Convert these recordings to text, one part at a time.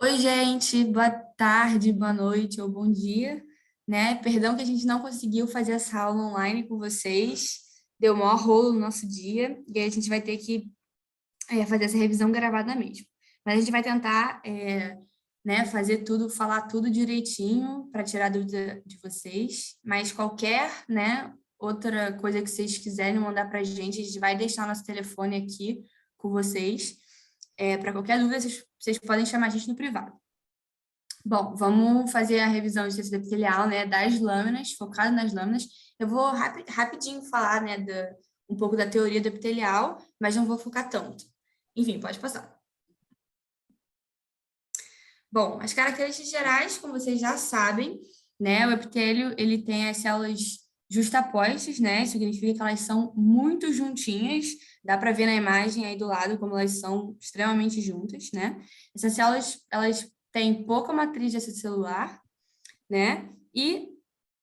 Oi, gente, boa tarde, boa noite ou bom dia, né? Perdão que a gente não conseguiu fazer essa aula online com vocês, deu maior rolo no nosso dia, e aí a gente vai ter que fazer essa revisão gravada mesmo. Mas a gente vai tentar, né, fazer tudo, falar tudo direitinho para tirar a dúvida de vocês, mas qualquer, né, outra coisa que vocês quiserem mandar para a gente vai deixar nosso telefone aqui com vocês. Para qualquer dúvida, vocês podem chamar a gente no privado. Bom, vamos fazer a revisão de tecido epitelial, né, das lâminas, focado nas lâminas. Eu vou rapidinho falar, né, um pouco da teoria do epitelial, mas não vou focar tanto. Enfim, pode passar. Bom, as características gerais, como vocês já sabem, né, o epitélio, ele tem as células justapostas, né, isso significa que elas são muito juntinhas, dá para ver na imagem aí do lado como elas são extremamente juntas, né? Essas células, elas têm pouca matriz extracelular, né? E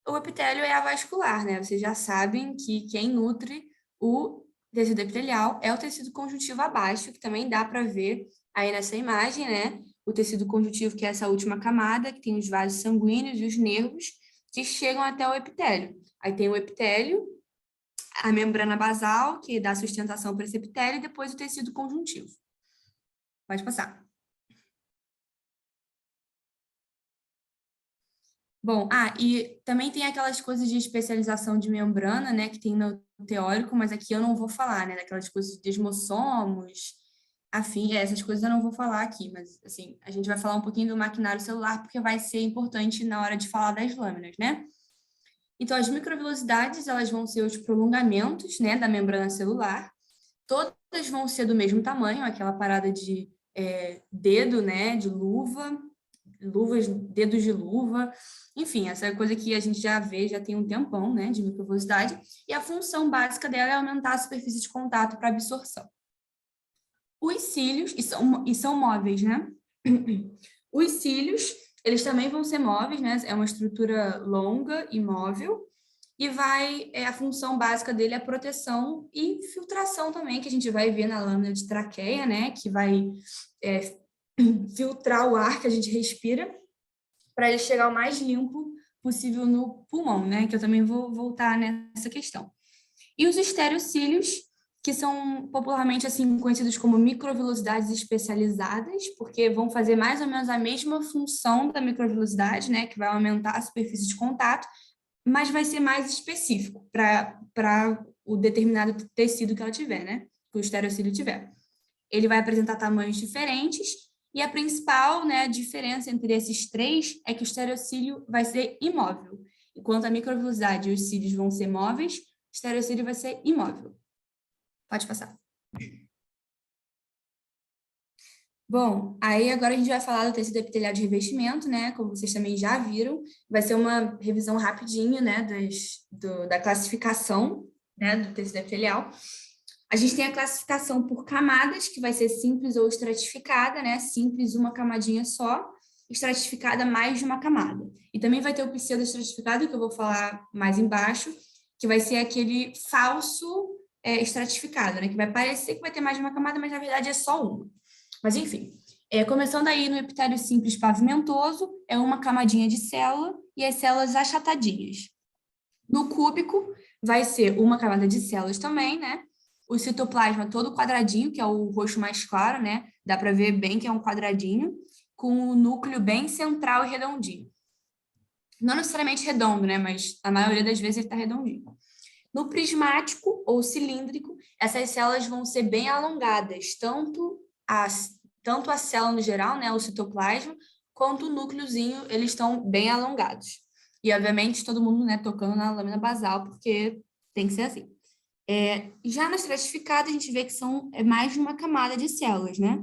o epitélio é avascular, né? Vocês já sabem que quem nutre o tecido epitelial é o tecido conjuntivo abaixo, que também dá para ver aí nessa imagem, né? O tecido conjuntivo, que é essa última camada, que tem os vasos sanguíneos e os nervos que chegam até o epitélio. Aí tem o epitélio, a membrana basal, que dá sustentação para esse epitélio, e depois o tecido conjuntivo. Pode passar. Bom, e também tem aquelas coisas de especialização de membrana, né, que tem no teórico, mas aqui eu não vou falar, né, daquelas coisas de desmossomos, afim, essas coisas eu não vou falar aqui, mas, assim, a gente vai falar um pouquinho do maquinário celular, porque vai ser importante na hora de falar das lâminas, né? Então, as microvilosidades, elas vão ser os prolongamentos, né, da membrana celular, todas vão ser do mesmo tamanho, aquela parada de dedo, né, de luva, luvas, dedos de luva, enfim, essa coisa que a gente já vê, já tem um tempão, né, de microvilosidade, e a função básica dela é aumentar a superfície de contato para absorção. Os cílios, e são móveis, né? Os cílios, eles também vão ser móveis, né? É uma estrutura longa e móvel, e a função básica dele é proteção e filtração também, que a gente vai ver na lâmina de traqueia, né? Que vai filtrar o ar que a gente respira para ele chegar o mais limpo possível no pulmão, né? Que eu também vou voltar nessa questão. E os estereocílios, que são popularmente assim conhecidos como microvilosidades especializadas, porque vão fazer mais ou menos a mesma função da microvilosidade, né? Que vai aumentar a superfície de contato, mas vai ser mais específico para o determinado tecido que ela tiver, né? Que o estereocílio tiver. Ele vai apresentar tamanhos diferentes, e a principal, né, diferença entre esses três é que o estereocílio vai ser imóvel. Enquanto a microvilosidade e os cílios vão ser móveis, o estereocílio vai ser imóvel. Pode passar. Bom, aí agora a gente vai falar do tecido epitelial de revestimento, né? Como vocês também já viram, vai ser uma revisão rapidinho, né, da classificação, né, do tecido epitelial. A gente tem a classificação por camadas, que vai ser simples ou estratificada, né? Simples, uma camadinha só, estratificada, mais de uma camada. E também vai ter o pseudo-estratificado, que eu vou falar mais embaixo, que vai ser aquele falso estratificado, né? Que vai parecer que vai ter mais de uma camada, mas na verdade é só uma. Mas enfim, começando aí no epitélio simples pavimentoso, é uma camadinha de célula e as células achatadinhas. No cúbico, vai ser uma camada de células também, né? O citoplasma todo quadradinho, que é o roxo mais claro, né? Dá para ver bem que é um quadradinho, com o núcleo bem central e redondinho. Não necessariamente redondo, né? Mas a maioria das vezes ele está redondinho. No prismático ou cilíndrico, essas células vão ser bem alongadas, tanto a célula no geral, né? O citoplasma, quanto o núcleozinho, eles estão bem alongados. E, obviamente, todo mundo, né, tocando na lâmina basal, porque tem que ser assim. Já na estratificada, a gente vê que são mais de uma camada de células, né?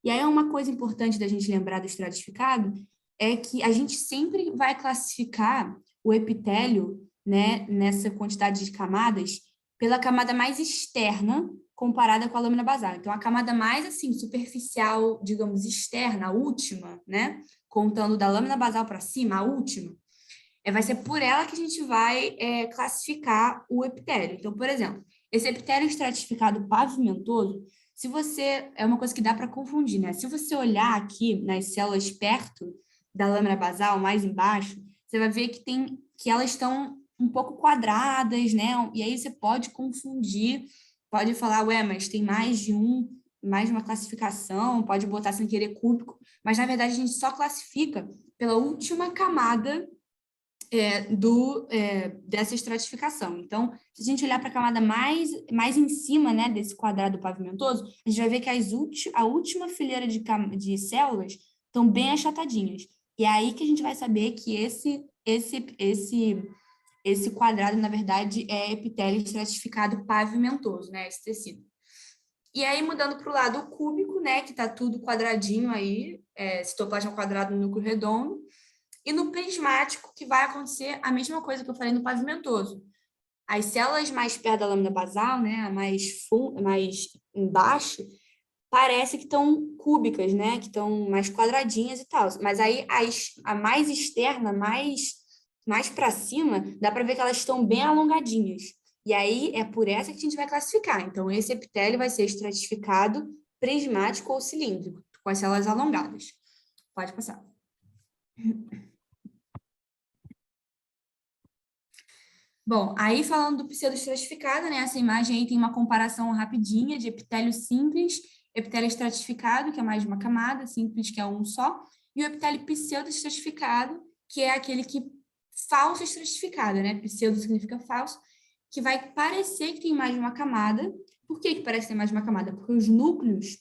E aí, uma coisa importante da gente lembrar do estratificado é que a gente sempre vai classificar o epitélio, né, nessa quantidade de camadas, pela camada mais externa comparada com a lâmina basal. Então, a camada mais, assim, superficial, digamos, externa, a última, né? Contando da lâmina basal para cima, a última, vai ser por ela que a gente vai classificar o epitélio. Então, por exemplo, esse epitélio estratificado pavimentoso, É uma coisa que dá para confundir, né? Se você olhar aqui nas células perto da lâmina basal, mais embaixo, você vai ver que elas estão um pouco quadradas, né? E aí você pode confundir, pode falar, ué, mas tem mais de uma classificação, pode botar sem querer cúbico, mas na verdade a gente só classifica pela última camada dessa estratificação. Então, se a gente olhar para a camada mais em cima, né, desse quadrado pavimentoso, a gente vai ver que a última fileira de células estão bem achatadinhas. E é aí que a gente vai saber que esse quadrado, na verdade, é epitélio estratificado pavimentoso, né, esse tecido. E aí, mudando para o lado cúbico, né, que está tudo quadradinho aí, citoplasma quadrado no núcleo redondo, e no prismático, que vai acontecer a mesma coisa que eu falei no pavimentoso. As células mais perto da lâmina basal, né, mais embaixo, parece que estão cúbicas, né, que estão mais quadradinhas e tal. Mas aí a mais externa, mais para cima, dá para ver que elas estão bem alongadinhas. E aí é por essa que a gente vai classificar. Então, esse epitélio vai ser estratificado, prismático ou cilíndrico, com as células alongadas. Pode passar. Bom, aí falando do pseudoestratificado, né? Essa imagem aí tem uma comparação rapidinha de epitélio simples, epitélio estratificado, que é mais de uma camada, simples, que é um só, e o epitélio pseudoestratificado, que é aquele que falso estratificado, né? Pseudo significa falso, que vai parecer que tem mais de uma camada. Por que parece ter mais de uma camada? Porque os núcleos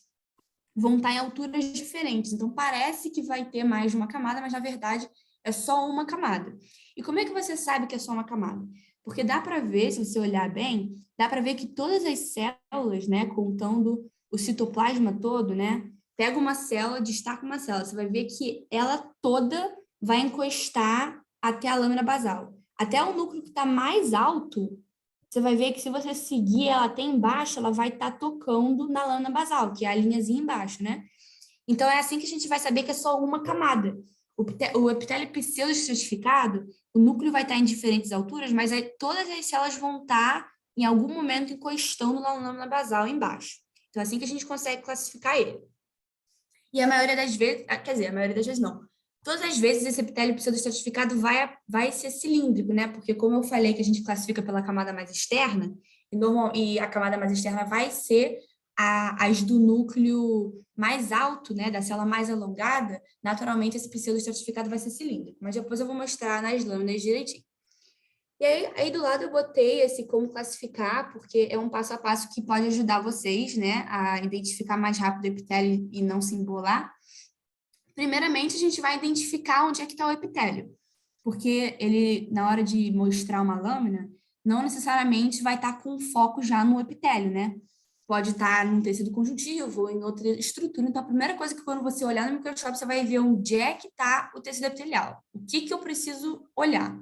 vão estar em alturas diferentes. Então, parece que vai ter mais de uma camada, mas, na verdade, é só uma camada. E como é que você sabe que é só uma camada? Porque dá para ver, se você olhar bem, dá para ver que todas as células, né, contando o citoplasma todo, né, pega uma célula, destaca uma célula, você vai ver que ela toda vai encostar até a lâmina basal. Até o núcleo que está mais alto, você vai ver que se você seguir ela até embaixo, ela vai estar tocando na lâmina basal, que é a linhazinha embaixo, né? Então, é assim que a gente vai saber que é só uma camada. O epitélio pseudoestratificado, o núcleo vai estar em diferentes alturas, mas aí todas as células vão estar, em algum momento, encostando na lâmina basal embaixo. Então, é assim que a gente consegue classificar ele. E a maioria das vezes, quer dizer, a maioria das vezes não. Todas as vezes esse epitélio pseudoestratificado vai ser cilíndrico, né? Porque como eu falei que a gente classifica pela camada mais externa, e a camada mais externa vai ser as do núcleo mais alto, né, da célula mais alongada, naturalmente esse pseudoestratificado vai ser cilíndrico. Mas depois eu vou mostrar nas lâminas direitinho. E aí do lado eu botei esse como classificar, porque é um passo a passo que pode ajudar vocês, né, a identificar mais rápido o epitélio e não se embolar. Primeiramente, a gente vai identificar onde é que está o epitélio, porque ele, na hora de mostrar uma lâmina, não necessariamente vai estar com foco já no epitélio, né? Pode estar num tecido conjuntivo ou em outra estrutura. Então, a primeira coisa que quando você olhar no microscópio, você vai ver onde é que está o tecido epitelial. O que que eu preciso olhar?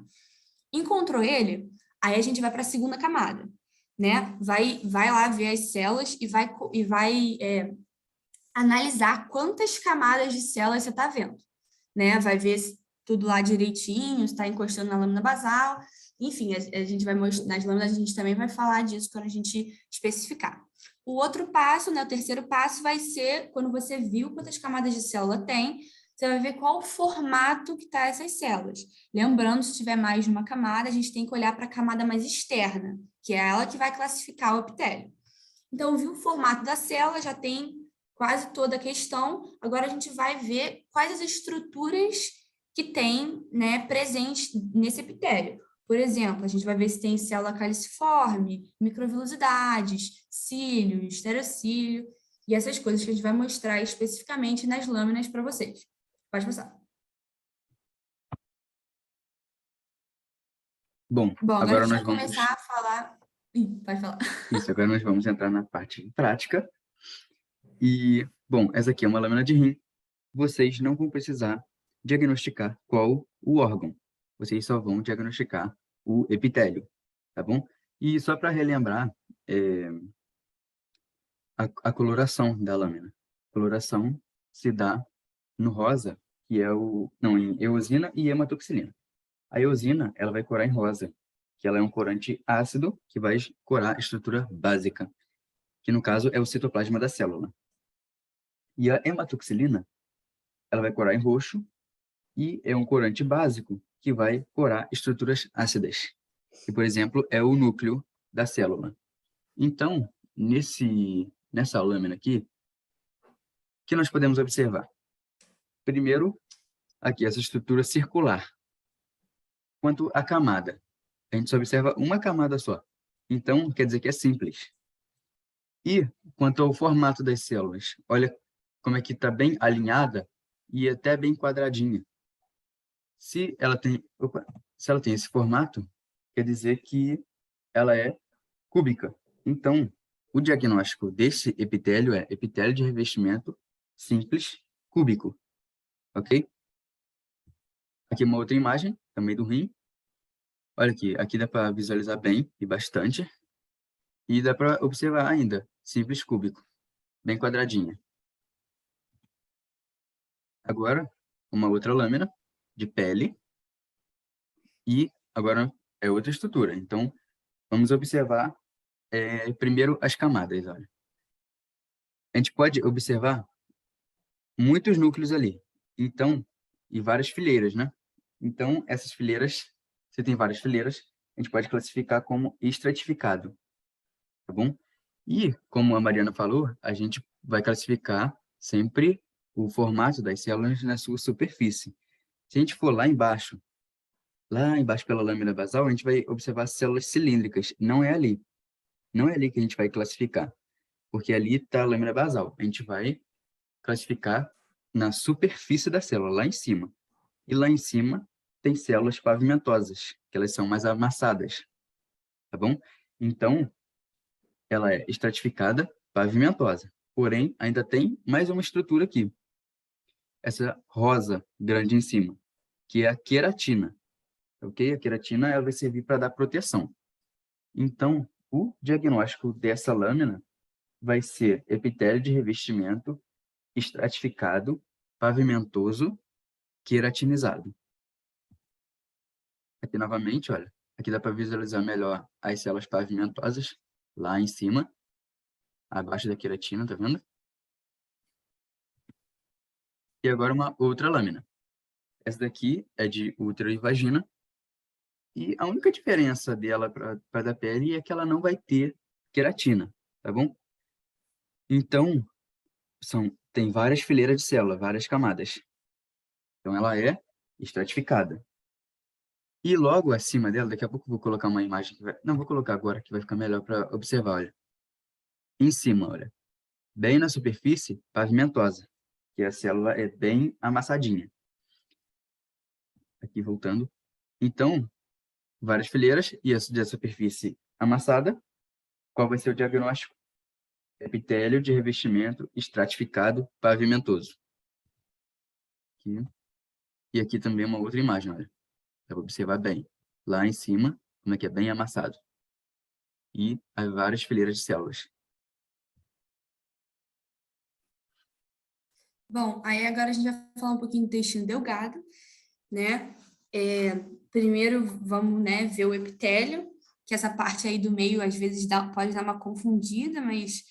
Encontrou ele? Aí a gente vai para a segunda camada, né? Vai lá ver as células e vai analisar quantas camadas de células você está vendo, né? Vai ver tudo lá direitinho, está encostando na lâmina basal, enfim, a gente vai mostrar, nas lâminas a gente também vai falar disso quando a gente especificar. O outro passo, né, o terceiro passo vai ser, quando você viu quantas camadas de célula tem, você vai ver qual o formato que está essas células. Lembrando, se tiver mais de uma camada, a gente tem que olhar para a camada mais externa, que é ela que vai classificar o epitélio. Então, viu o formato da célula, já tem quase toda a questão. Agora a gente vai ver quais as estruturas que tem, né, presentes nesse epitélio. Por exemplo, a gente vai ver se tem célula caliciforme, microvilosidades, cílio, estereocílio, e essas coisas que a gente vai mostrar especificamente nas lâminas para vocês. Pode passar. Bom, Agora a agora gente nós vai vamos... começar a falar... pode falar. Isso, agora nós vamos entrar na parte prática. E, bom, essa aqui é uma lâmina de rim. Vocês não vão precisar diagnosticar qual o órgão. Vocês só vão diagnosticar o epitélio, tá bom? E só para relembrar, a coloração da lâmina. A coloração se dá no rosa, que é em eosina e hematoxilina. A eosina, ela vai corar em rosa, que ela é um corante ácido que vai corar a estrutura básica. que no caso é o citoplasma da célula. E a hematoxilina, ela vai corar em roxo e é um corante básico que vai corar estruturas ácidas, que, por exemplo, é o núcleo da célula. Então, nessa lâmina aqui, o que nós podemos observar? Primeiro, aqui, essa estrutura circular. Quanto à camada, a gente só observa uma camada só. Então, quer dizer que é simples. E quanto ao formato das células, olha como é que está bem alinhada e até bem quadradinha. Se ela tem esse formato, quer dizer que ela é cúbica. Então, o diagnóstico desse epitélio é epitélio de revestimento simples cúbico, ok? Aqui uma outra imagem, também do rim. Olha aqui dá para visualizar bem e bastante. E dá para observar ainda, simples cúbico, bem quadradinha. Agora, uma outra lâmina de pele. E agora é outra estrutura. Então, vamos observar primeiro as camadas. Olha. A gente pode observar muitos núcleos ali. Então, e várias fileiras, né? Então, essas fileiras, se tem várias fileiras, a gente pode classificar como estratificado, tá bom? E, como a Mariana falou, a gente vai classificar sempre o formato das células na sua superfície. Se a gente for lá embaixo pela lâmina basal, a gente vai observar células cilíndricas. Não é ali. Não é ali que a gente vai classificar, porque ali está a lâmina basal. A gente vai classificar na superfície da célula, lá em cima. E lá em cima tem células pavimentosas, que elas são mais amassadas, tá bom? Então, ela é estratificada, pavimentosa. Porém, ainda tem mais uma estrutura aqui. Essa rosa grande em cima, que é a queratina. Ok? A queratina ela vai servir para dar proteção. Então, o diagnóstico dessa lâmina vai ser epitélio de revestimento estratificado, pavimentoso, queratinizado. Aqui novamente, olha, aqui dá para visualizar melhor as células pavimentosas lá em cima, abaixo da queratina, tá vendo? E agora uma outra lâmina. Essa daqui é de útero e vagina, e a única diferença dela para da pele é que ela não vai ter queratina, tá bom? Então, tem várias fileiras de célula, várias camadas. Então, ela é estratificada. E logo acima dela, daqui a pouco eu vou colocar uma imagem que vai... Não, vou colocar agora, que vai ficar melhor para observar, olha. Em cima, olha. Bem na superfície, pavimentosa, que a célula é bem amassadinha. Aqui, voltando. Então, várias fileiras e a superfície amassada. Qual vai ser o diagnóstico? Epitélio de revestimento estratificado pavimentoso. Aqui. E aqui também uma outra imagem, olha. Dá para observar bem. Lá em cima, como é que é bem amassado. E as várias fileiras de células. Bom, aí agora a gente vai falar um pouquinho do intestino delgado, né? Primeiro vamos, né, ver o epitélio, que essa parte aí do meio às vezes pode dar uma confundida, mas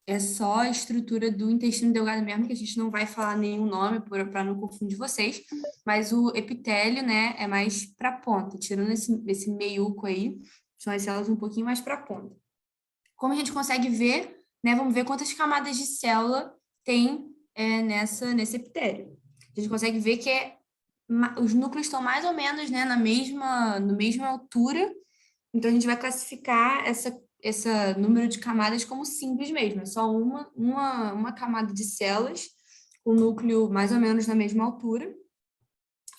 é só a estrutura do intestino delgado mesmo, que a gente não vai falar nenhum nome para não confundir vocês, mas o epitélio, né, é mais para a ponta, tirando esse meiuco aí, são as células um pouquinho mais para a ponta. Como a gente consegue ver, né, vamos ver quantas camadas de célula tem nesse epitélio. A gente consegue ver que os núcleos estão mais ou menos, né, na mesma altura, então a gente vai classificar esse número de camadas como simples mesmo, é só uma camada de células, o núcleo mais ou menos na mesma altura,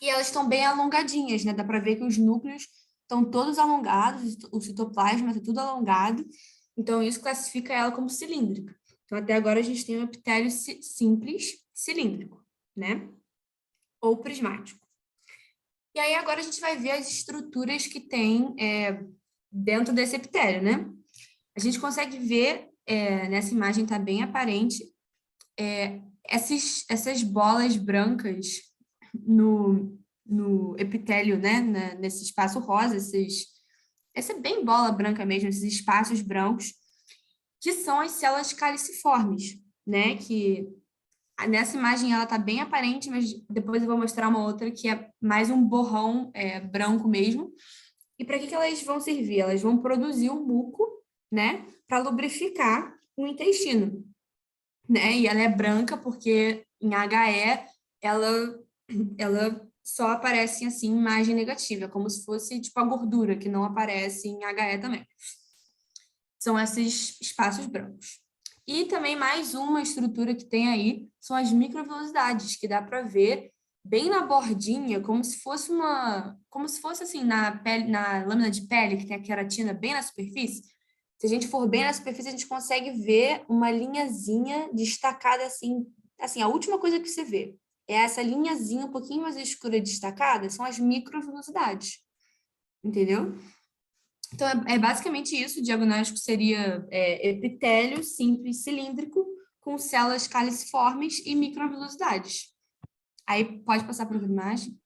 e elas estão bem alongadinhas, né? Dá para ver que os núcleos estão todos alongados, o citoplasma está tudo alongado, então isso classifica ela como cilíndrica. Então, até agora a gente tem um epitélio simples cilíndrico, né? Ou prismático. E aí agora a gente vai ver as estruturas que tem dentro desse epitélio, né? A gente consegue ver, nessa imagem está bem aparente, essas bolas brancas no epitélio, né? Nesse espaço rosa, essa é bem bola branca mesmo, esses espaços brancos. que são as células caliciformes, né? Que nessa imagem ela está bem aparente, mas depois eu vou mostrar uma outra que é mais um borrão branco mesmo. E para que elas vão servir? Elas vão produzir o muco, né? Para lubrificar o intestino, né? E ela é branca porque em HE ela só aparece assim em imagem negativa, como se fosse tipo a gordura que não aparece em HE também. São esses espaços brancos. E também mais uma estrutura que tem aí são as microvelocidades, que dá para ver bem na bordinha, como se fosse assim na pele, na lâmina de pele que tem a queratina bem na superfície. Se a gente for bem na superfície, a gente consegue ver uma linhazinha destacada assim, a última coisa que você vê é essa linhazinha um pouquinho mais escura destacada, são as microvelocidades. Entendeu? Então, é basicamente isso. O diagnóstico seria epitélio simples cilíndrico com células caliciformes e microvelocidades. Aí, pode passar para outra imagem.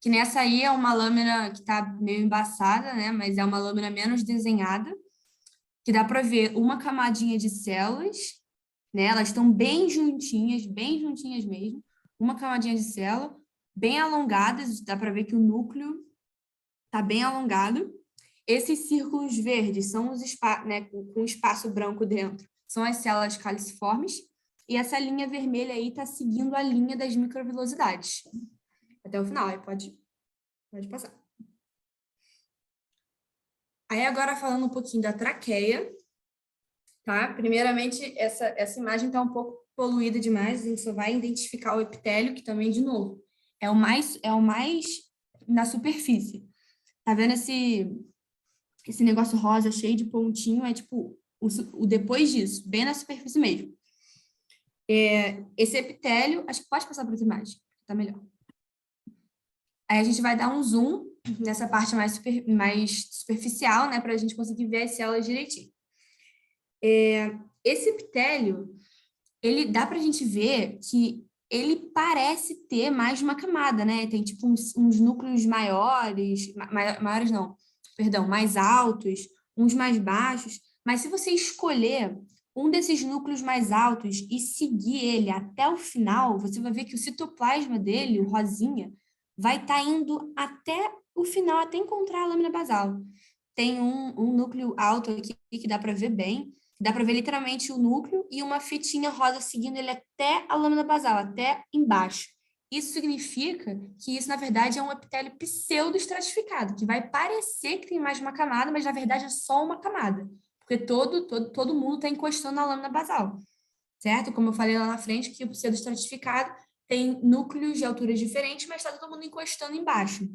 Que nessa aí é uma lâmina que está meio embaçada, né? Mas é uma lâmina menos desenhada, que dá para ver uma camadinha de células, né? Elas estão bem juntinhas mesmo. Uma camadinha de célula, bem alongadas, dá para ver que o núcleo está bem alongado. Esses círculos verdes são os né, com espaço branco dentro, são as células caliciformes, e essa linha vermelha aí está seguindo a linha das microvelocidades. Até o final, aí pode passar. Aí agora falando um pouquinho da traqueia, tá? Primeiramente, essa imagem está um pouco poluída demais, a gente só vai identificar o epitélio, que também, de novo, é o mais na superfície. Tá vendo esse negócio rosa cheio de pontinho? É tipo o depois disso, bem na superfície mesmo. Esse epitélio, acho que pode passar para outra imagem, tá melhor. Aí a gente vai dar um zoom nessa parte mais superficial, né, para a gente conseguir ver as células direitinho. Esse epitélio, ele dá para a gente ver que ele parece ter mais de uma camada, né? Tem tipo uns núcleos maiores não, perdão, mais altos, uns mais baixos. Mas se você escolher um desses núcleos mais altos e seguir ele até o final, você vai ver que o citoplasma dele, o rosinha, vai estar indo até o final, até encontrar a lâmina basal. Tem um núcleo alto aqui que dá para ver bem. Dá para ver literalmente o núcleo e uma fitinha rosa seguindo ele até a lâmina basal, até embaixo. Isso significa que isso, na verdade, é um epitélio pseudo-estratificado, que vai parecer que tem mais de uma camada, mas, na verdade, é só uma camada. Porque todo mundo está encostando na lâmina basal, certo? Como eu falei lá na frente, que o pseudo-estratificado tem núcleos de alturas diferentes, mas está todo mundo encostando embaixo.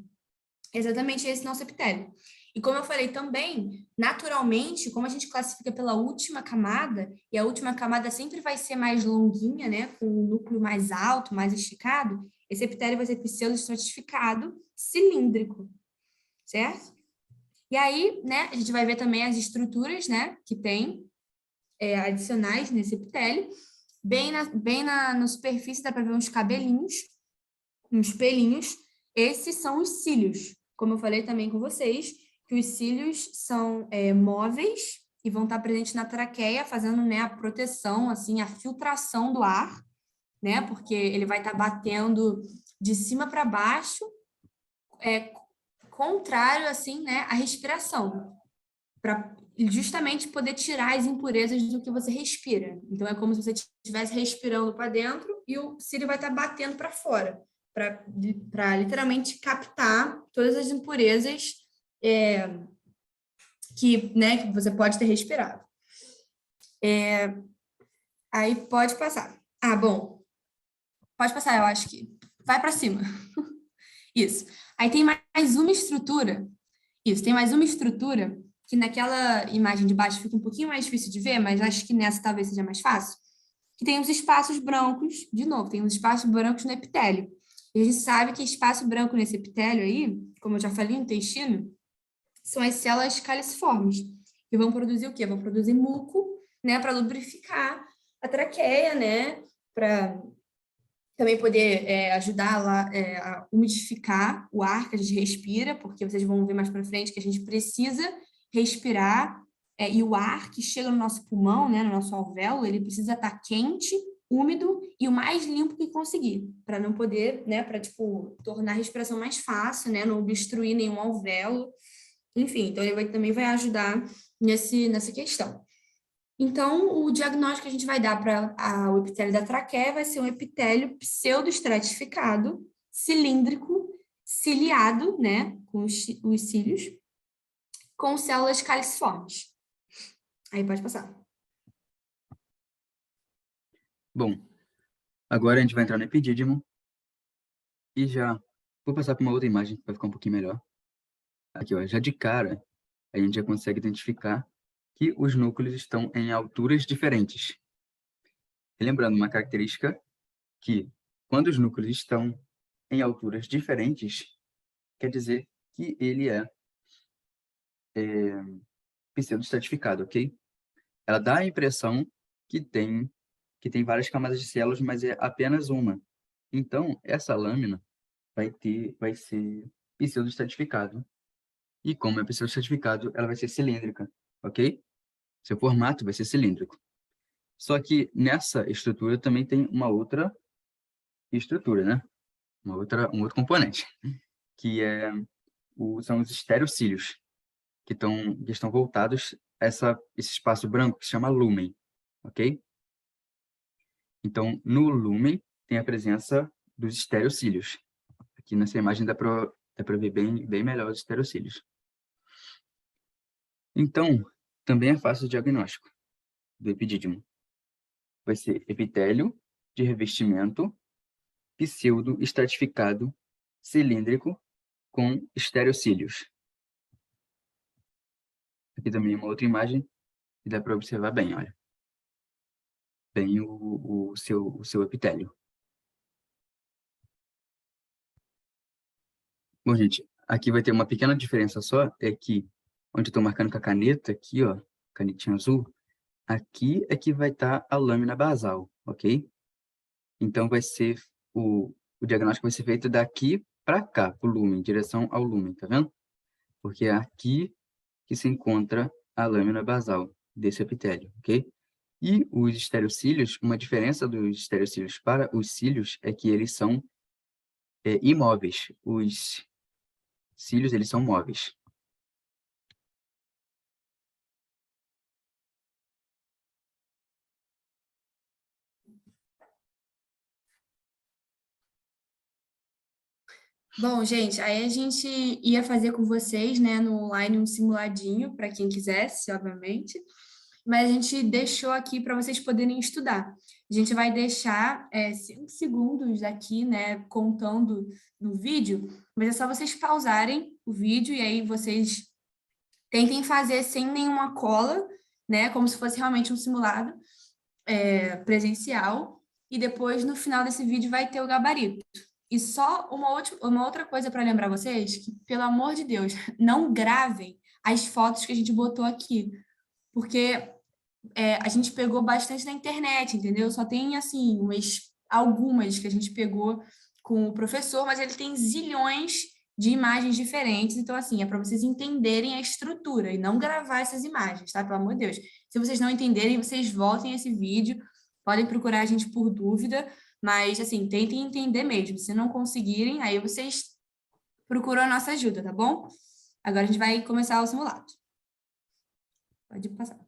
É exatamente esse nosso epitélio. E como eu falei também, naturalmente, como a gente classifica pela última camada, e a última camada sempre vai ser mais longuinha, né, com o núcleo mais alto, mais esticado, esse epitélio vai ser pseudo-estratificado, cilíndrico, certo? E aí, né, a gente vai ver também as estruturas, né, que tem adicionais nesse epitélio. Bem na superfície dá para ver uns cabelinhos, uns pelinhos. Esses são os cílios, como eu falei também com vocês, que os cílios são móveis e vão estar presentes na traqueia, fazendo, né, a proteção, assim, a filtração do ar, né, porque ele vai estar batendo de cima para baixo, contrário, assim, né, à respiração, para justamente poder tirar as impurezas do que você respira. Então, é como se você estivesse respirando para dentro e o cílio vai estar batendo para fora, para literalmente captar todas as impurezas que você pode ter respirado. Aí pode passar. Bom, pode passar, eu acho que vai para cima. Isso. Aí tem mais uma estrutura. Isso, tem mais uma estrutura que naquela imagem de baixo fica um pouquinho mais difícil de ver, mas acho que nessa talvez seja mais fácil. Que tem os espaços brancos, de novo, tem os espaços brancos no epitélio. E a gente sabe que espaço branco nesse epitélio aí, como eu já falei, no intestino, são as células caliciformes, que vão produzir o quê? Vão produzir muco, né, para lubrificar a traqueia, né, para também poder ajudar lá a umidificar o ar que a gente respira, porque vocês vão ver mais para frente que a gente precisa respirar e o ar que chega no nosso pulmão, né, no nosso alvéolo, ele precisa estar quente, úmido e o mais limpo que conseguir, para não poder, né, para, tipo, tornar a respiração mais fácil, né, não obstruir nenhum alvéolo, enfim, então ele também vai ajudar nessa questão. Então, o diagnóstico que a gente vai dar para o epitélio da traqueia vai ser um epitélio pseudoestratificado, cilíndrico, ciliado, né, com os cílios, com células caliciformes. Aí pode passar. Bom, agora a gente vai entrar no epidídimo e já vou passar para uma outra imagem para ficar um pouquinho melhor. Aqui, ó, já de cara, a gente já consegue identificar que os núcleos estão em alturas diferentes. E lembrando uma característica que, quando os núcleos estão em alturas diferentes, quer dizer que ele é pseudoestratificado, ok? Ela dá a impressão que tem várias camadas de células, mas é apenas uma. Então, essa lâmina vai ser pseudoestratificado. E como é pseudoestratificado, ela vai ser cilíndrica, ok? Seu formato vai ser cilíndrico. Só que nessa estrutura também tem uma outra estrutura, né? Um outro componente, que são os estereocílios, que estão voltados a esse espaço branco que se chama lúmen, ok? Então, no lúmen tem a presença dos estereocílios. Aqui nessa imagem dá para ver bem melhor os estereocílios. Então, também é fácil o diagnóstico do epidídimo. Vai ser epitélio de revestimento pseudo-estratificado cilíndrico com estereocílios. Aqui também uma outra imagem e dá para observar bem, olha. Bem o seu epitélio. Bom, gente, aqui vai ter uma pequena diferença só, é que onde eu estou marcando com a caneta, aqui, ó, canetinha azul, aqui é que vai estar a lâmina basal, ok? Então, o diagnóstico vai ser feito daqui para cá, para o lúmen, em direção ao lúmen, tá vendo? Porque é aqui que se encontra a lâmina basal desse epitélio, ok? E os estereocílios, uma diferença dos estereocílios para os cílios é que eles são imóveis. Os cílios, eles são móveis. Bom, gente, aí a gente ia fazer com vocês, né, no online um simuladinho, para quem quisesse, obviamente, mas a gente deixou aqui para vocês poderem estudar. A gente vai deixar 5 segundos aqui, né, contando no vídeo, mas é só vocês pausarem o vídeo e aí vocês tentem fazer sem nenhuma cola, né, como se fosse realmente um simulado presencial, e depois no final desse vídeo vai ter o gabarito. E só uma outra coisa para lembrar vocês, que, pelo amor de Deus, não gravem as fotos que a gente botou aqui, porque a gente pegou bastante na internet, entendeu? Só tem, assim, algumas que a gente pegou com o professor, mas ele tem zilhões de imagens diferentes, então, assim, é para vocês entenderem a estrutura e não gravar essas imagens, tá? Pelo amor de Deus. Se vocês não entenderem, vocês voltem esse vídeo, podem procurar a gente por dúvida, mas, assim, tentem entender mesmo. Se não conseguirem, aí vocês procuram a nossa ajuda, tá bom? Agora a gente vai começar o simulado. Pode passar.